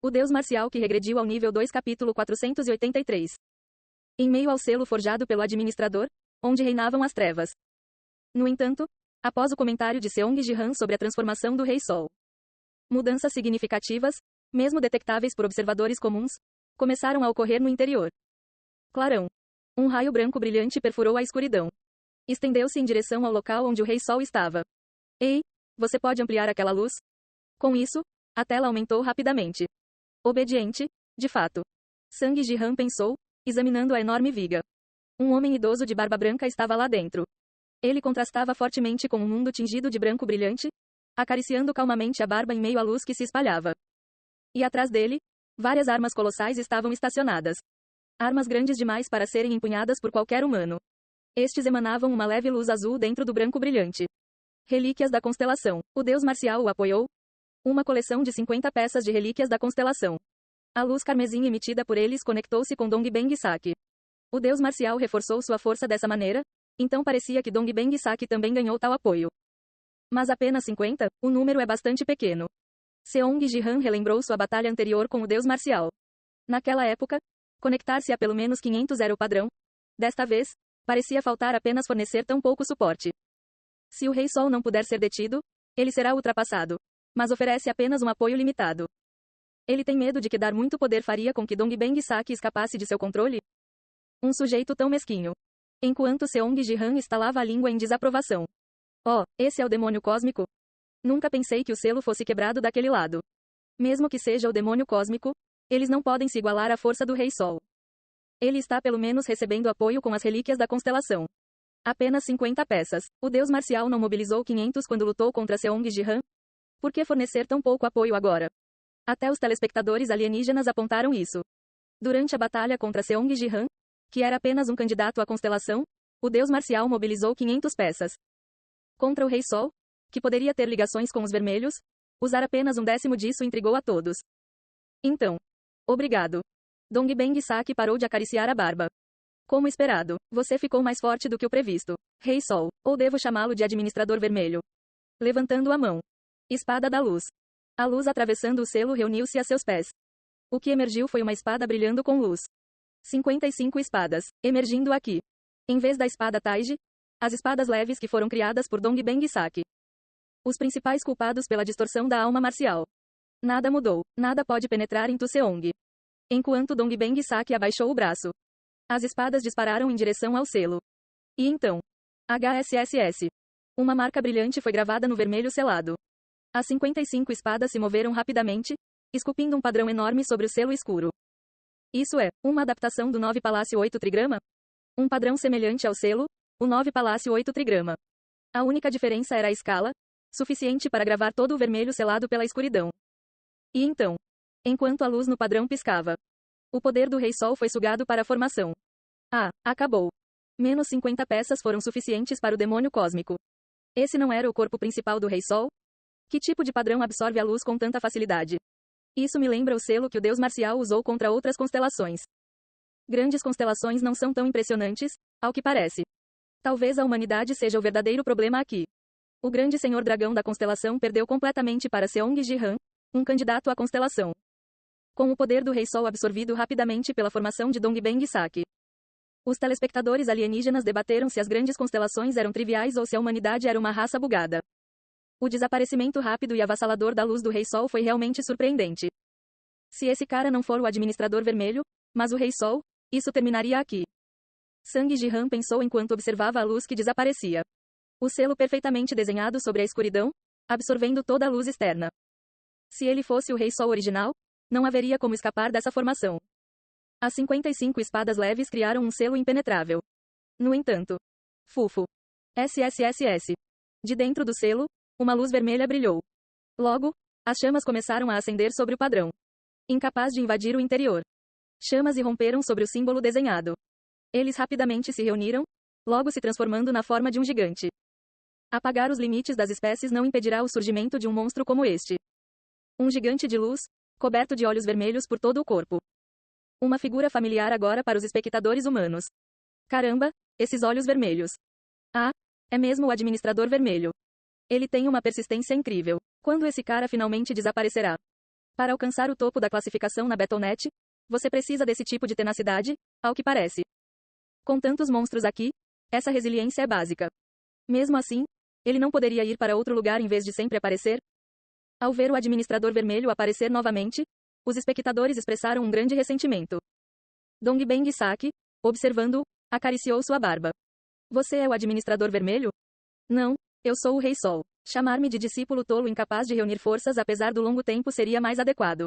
O deus marcial que regrediu ao nível 2 capítulo 483. Em meio ao selo forjado pelo administrador, onde reinavam as trevas. No entanto, após o comentário de Seong Ji-han sobre a transformação do Rei Sol, mudanças significativas, mesmo detectáveis por observadores comuns, começaram a ocorrer no interior. Clarão. Um raio branco brilhante perfurou a escuridão. Estendeu-se em direção ao local onde o Rei Sol estava. Ei, você pode ampliar aquela luz? Com isso, a tela aumentou rapidamente. Obediente, de fato. Sang Ji-han pensou, examinando a enorme viga. Um homem idoso de barba branca estava lá dentro. Ele contrastava fortemente com um mundo tingido de branco brilhante, acariciando calmamente a barba em meio à luz que se espalhava. E atrás dele, várias armas colossais estavam estacionadas. Armas grandes demais para serem empunhadas por qualquer humano. Estes emanavam uma leve luz azul dentro do branco brilhante. Relíquias da constelação. O deus marcial o apoiou. Uma coleção de 50 peças de relíquias da constelação. A luz carmesim emitida por eles conectou-se com Dongbeng Sak. O deus marcial reforçou sua força dessa maneira, então parecia que Dongbeng Sak também ganhou tal apoio. Mas apenas 50, o número é bastante pequeno. Seong Ji-han relembrou sua batalha anterior com o deus marcial. Naquela época, conectar-se a pelo menos 500 era o padrão. Desta vez, parecia faltar apenas fornecer tão pouco suporte. Se o Rei Sol não puder ser detido, ele será ultrapassado. Mas oferece apenas um apoio limitado. Ele tem medo de que dar muito poder faria com que Dongbeng Sak escapasse de seu controle? Um sujeito tão mesquinho. Enquanto Seong Ji-han estalava a língua em desaprovação. Oh, esse é o demônio cósmico? Nunca pensei que o selo fosse quebrado daquele lado. Mesmo que seja o demônio cósmico, eles não podem se igualar à força do Rei Sol. Ele está pelo menos recebendo apoio com as relíquias da constelação. Apenas 50 peças. O deus marcial não mobilizou 500 quando lutou contra Seong Ji-han? Por que fornecer tão pouco apoio agora? Até os telespectadores alienígenas apontaram isso. Durante a batalha contra Seong Ji-han, que era apenas um candidato à constelação, o deus marcial mobilizou 500 peças. Contra o Rei Sol, que poderia ter ligações com os vermelhos, usar apenas um décimo disso intrigou a todos. Então. Obrigado. Dongbeng Sak parou de acariciar a barba. Como esperado, você ficou mais forte do que o previsto. Rei Sol, ou devo chamá-lo de administrador vermelho? Levantando a mão. Espada da luz. A luz atravessando o selo reuniu-se a seus pés. O que emergiu foi uma espada brilhando com luz. 55 espadas, emergindo aqui. Em vez da espada Taiji, as espadas leves que foram criadas por Dongbeng Sak. Os principais culpados pela distorção da alma marcial. Nada mudou, nada pode penetrar em Tu Seong. Enquanto Dongbeng Sak abaixou o braço. As espadas dispararam em direção ao selo. E então. HSSS. Uma marca brilhante foi gravada no vermelho selado. As 55 espadas se moveram rapidamente, esculpindo um padrão enorme sobre o selo escuro. Isso é, uma adaptação do 9 Palácio 8 Trigrama? Um padrão semelhante ao selo, o 9 Palácio 8 Trigrama. A única diferença era a escala, suficiente para gravar todo o vermelho selado pela escuridão. E então, enquanto a luz no padrão piscava, o poder do Rei Sol foi sugado para a formação. Ah, acabou. Menos 50 peças foram suficientes para o demônio cósmico. Esse não era o corpo principal do Rei Sol? Que tipo de padrão absorve a luz com tanta facilidade? Isso me lembra o selo que o deus marcial usou contra outras constelações. Grandes constelações não são tão impressionantes, ao que parece. Talvez a humanidade seja o verdadeiro problema aqui. O grande senhor dragão da constelação perdeu completamente para Seong Ji-han, um candidato à constelação. Com o poder do Rei Sol absorvido rapidamente pela formação de Dongbeng Sak. Os telespectadores alienígenas debateram se as grandes constelações eram triviais ou se a humanidade era uma raça bugada. O desaparecimento rápido e avassalador da luz do Rei Sol foi realmente surpreendente. Se esse cara não for o administrador vermelho, mas o Rei Sol, isso terminaria aqui. Sang Ji-han pensou enquanto observava a luz que desaparecia. O selo perfeitamente desenhado sobre a escuridão, absorvendo toda a luz externa. Se ele fosse o Rei Sol original, não haveria como escapar dessa formação. As 55 espadas leves criaram um selo impenetrável. No entanto. Fufo. SSSS. De dentro do selo, uma luz vermelha brilhou. Logo, as chamas começaram a acender sobre o padrão. Incapaz de invadir o interior. Chamas irromperam sobre o símbolo desenhado. Eles rapidamente se reuniram, logo se transformando na forma de um gigante. Apagar os limites das espécies não impedirá o surgimento de um monstro como este. Um gigante de luz, coberto de olhos vermelhos por todo o corpo. Uma figura familiar agora para os espectadores humanos. Caramba, esses olhos vermelhos. Ah, é mesmo o administrador vermelho. Ele tem uma persistência incrível. Quando esse cara finalmente desaparecerá? Para alcançar o topo da classificação na Battle.net, você precisa desse tipo de tenacidade, ao que parece. Com tantos monstros aqui, essa resiliência é básica. Mesmo assim, ele não poderia ir para outro lugar em vez de sempre aparecer? Ao ver o administrador vermelho aparecer novamente, os espectadores expressaram um grande ressentimento. Dongbang Saki, observando-o, acariciou sua barba. Você é o administrador vermelho? Não, eu sou o Rei Sol. Chamar-me de discípulo tolo incapaz de reunir forças apesar do longo tempo seria mais adequado.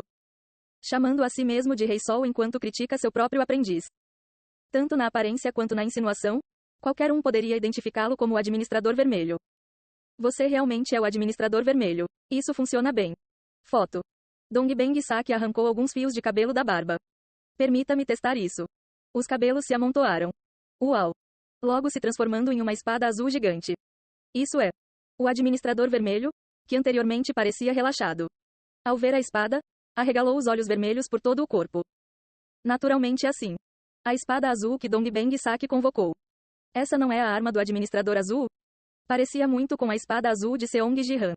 Chamando a si mesmo de Rei Sol enquanto critica seu próprio aprendiz. Tanto na aparência quanto na insinuação, qualquer um poderia identificá-lo como o administrador vermelho. Você realmente é o administrador vermelho. Isso funciona bem. Foto. Dongbang Saki arrancou alguns fios de cabelo da barba. Permita-me testar isso. Os cabelos se amontoaram. Uau! Logo se transformando em uma espada azul gigante. Isso é. O administrador vermelho, que anteriormente parecia relaxado. Ao ver a espada, arregalou os olhos vermelhos por todo o corpo. Naturalmente assim. A espada azul que Dongbang Saki convocou. Essa não é a arma do administrador azul? Parecia muito com a espada azul de Seong Ji-han.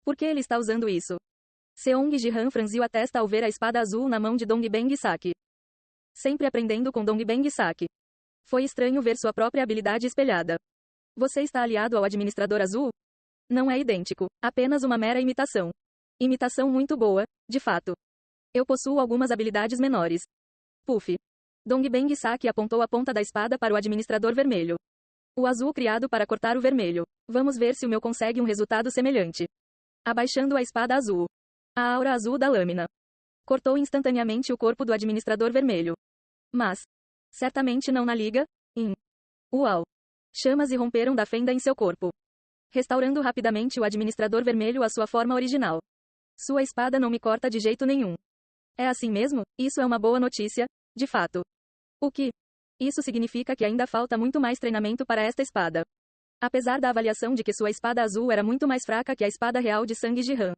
Por que ele está usando isso? Seong Ji-han franziu a testa ao ver a espada azul na mão de Dongbang Saki. Sempre aprendendo com Dongbang Saki. Foi estranho ver sua própria habilidade espelhada. Você está aliado ao administrador azul? Não é idêntico, apenas uma mera imitação. Imitação muito boa, de fato. Eu possuo algumas habilidades menores. Puff. Dongbang Saki apontou a ponta da espada para o administrador vermelho. O azul criado para cortar o vermelho. Vamos ver se o meu consegue um resultado semelhante. Abaixando a espada azul. A aura azul da lâmina cortou instantaneamente o corpo do administrador vermelho. Mas, certamente não na liga. Uau! Chamas irromperam da fenda em seu corpo, restaurando rapidamente o administrador vermelho à sua forma original. Sua espada não me corta de jeito nenhum. É assim mesmo? Isso é uma boa notícia, de fato. O que? Isso significa que ainda falta muito mais treinamento para esta espada. Apesar da avaliação de que sua espada azul era muito mais fraca que a espada real de Sang Ji-han.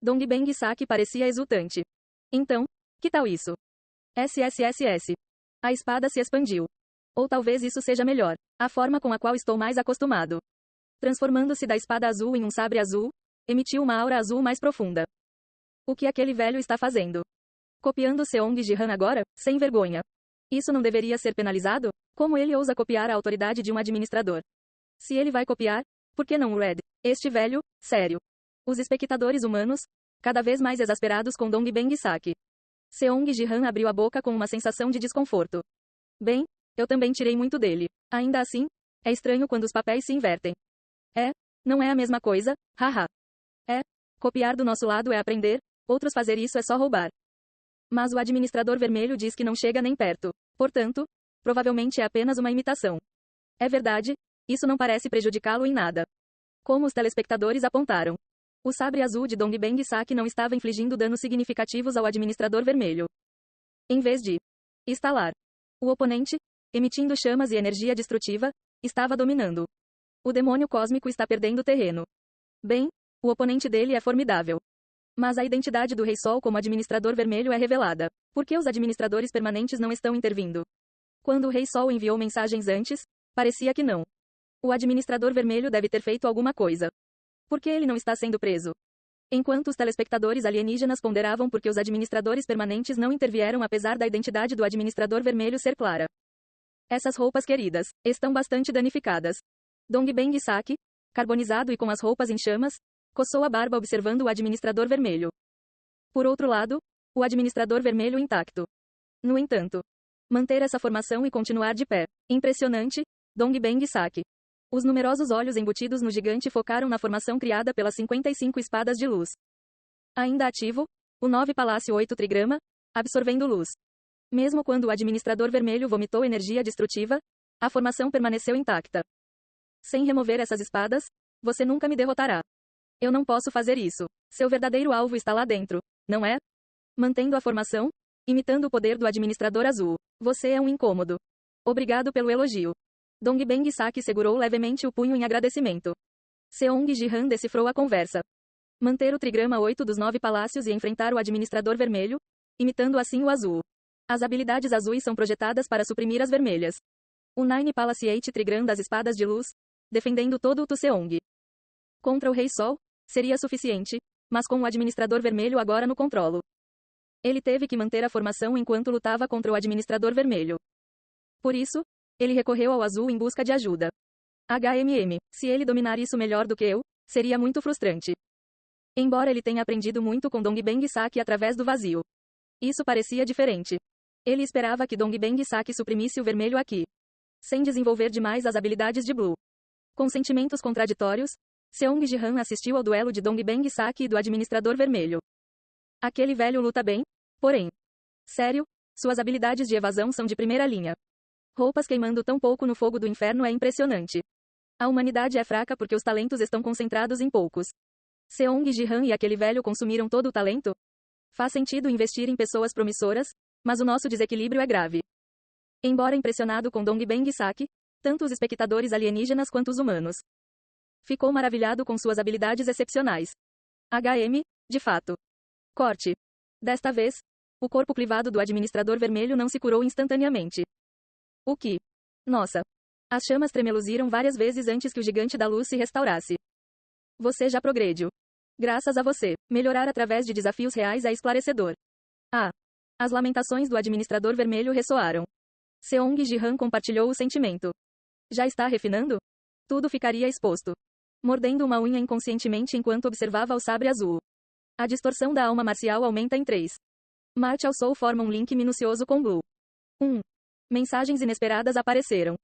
Dongbang Saki parecia exultante. Então, que tal isso? SSSS. A espada se expandiu. Ou talvez isso seja melhor, a forma com a qual estou mais acostumado. Transformando-se da espada azul em um sabre azul, emitiu uma aura azul mais profunda. O que aquele velho está fazendo? Copiando Seong Ji-han agora, sem vergonha. Isso não deveria ser penalizado? Como ele ousa copiar a autoridade de um administrador? Se ele vai copiar, por que não o Red? Este velho, sério. Os espectadores humanos, cada vez mais exasperados com Dongbang Saki. Seong Ji-han abriu a boca com uma sensação de desconforto. Bem, eu também tirei muito dele. Ainda assim, é estranho quando os papéis se invertem. Não é a mesma coisa, haha. Copiar do nosso lado é aprender, outros fazer isso é só roubar. Mas o administrador vermelho diz que não chega nem perto. Portanto, provavelmente é apenas uma imitação. É verdade, isso não parece prejudicá-lo em nada. Como os telespectadores apontaram. O sabre azul de Dongbang Saki não estava infligindo danos significativos ao administrador vermelho. Em vez de estalar, o oponente, emitindo chamas e energia destrutiva, estava dominando. O demônio cósmico está perdendo terreno. Bem, o oponente dele é formidável. Mas a identidade do Rei Sol como administrador vermelho é revelada. Por que os administradores permanentes não estão intervindo? Quando o Rei Sol enviou mensagens antes, parecia que não. O administrador vermelho deve ter feito alguma coisa. Por que ele não está sendo preso? Enquanto os telespectadores alienígenas ponderavam por que os administradores permanentes não intervieram apesar da identidade do administrador vermelho ser clara. Essas roupas queridas estão bastante danificadas. Dongbang Saki, carbonizado e com as roupas em chamas, coçou a barba observando o administrador vermelho. Por outro lado, o administrador vermelho intacto. No entanto, manter essa formação e continuar de pé. Impressionante, Dongbang Saki. Os numerosos olhos embutidos no gigante focaram na formação criada pelas 55 espadas de luz. Ainda ativo, o 9 Palácio 8 Trigrama, absorvendo luz. Mesmo quando o administrador vermelho vomitou energia destrutiva, a formação permaneceu intacta. Sem remover essas espadas, você nunca me derrotará. Eu não posso fazer isso. Seu verdadeiro alvo está lá dentro, não é? Mantendo a formação, imitando o poder do administrador azul. Você é um incômodo. Obrigado pelo elogio. Dongbang Saki segurou levemente o punho em agradecimento. Seong Ji-han decifrou a conversa. Manter o trigrama 8 dos 9 palácios e enfrentar o administrador vermelho, imitando assim o azul. As habilidades azuis são projetadas para suprimir as vermelhas. O 9 Palace 8 Trigram das espadas de luz, defendendo todo o Tuseong. Contra o Rei Sol, seria suficiente, mas com o administrador vermelho agora no controlo. Ele teve que manter a formação enquanto lutava contra o administrador vermelho. Por isso, ele recorreu ao azul em busca de ajuda. Se ele dominar isso melhor do que eu, seria muito frustrante. Embora ele tenha aprendido muito com Dongbang Saki através do vazio. Isso parecia diferente. Ele esperava que Dongbang Saki suprimisse o vermelho aqui. Sem desenvolver demais as habilidades de Blue. Com sentimentos contraditórios, Seong Ji-han assistiu ao duelo de Dongbang Saki e do administrador vermelho. Aquele velho luta bem, porém. Sério, suas habilidades de evasão são de primeira linha. Roupas queimando tão pouco no fogo do inferno é impressionante. A humanidade é fraca porque os talentos estão concentrados em poucos. Seong Ji-han e aquele velho consumiram todo o talento? Faz sentido investir em pessoas promissoras, mas o nosso desequilíbrio é grave. Embora impressionado com Dongbang Saki, tanto os espectadores alienígenas quanto os humanos ficou maravilhado com suas habilidades excepcionais. De fato. Corte. Desta vez, o corpo clivado do administrador vermelho não se curou instantaneamente. O que? Nossa. As chamas tremeluziram várias vezes antes que o gigante da luz se restaurasse. Você já progrediu. Graças a você, melhorar através de desafios reais é esclarecedor. As lamentações do administrador vermelho ressoaram. Seong Ji-han compartilhou o sentimento. Já está refinando? Tudo ficaria exposto. Mordendo uma unha inconscientemente enquanto observava o sabre azul. A distorção da alma marcial aumenta em 3. Martial Soul forma um link minucioso com Blue. Mensagens inesperadas apareceram.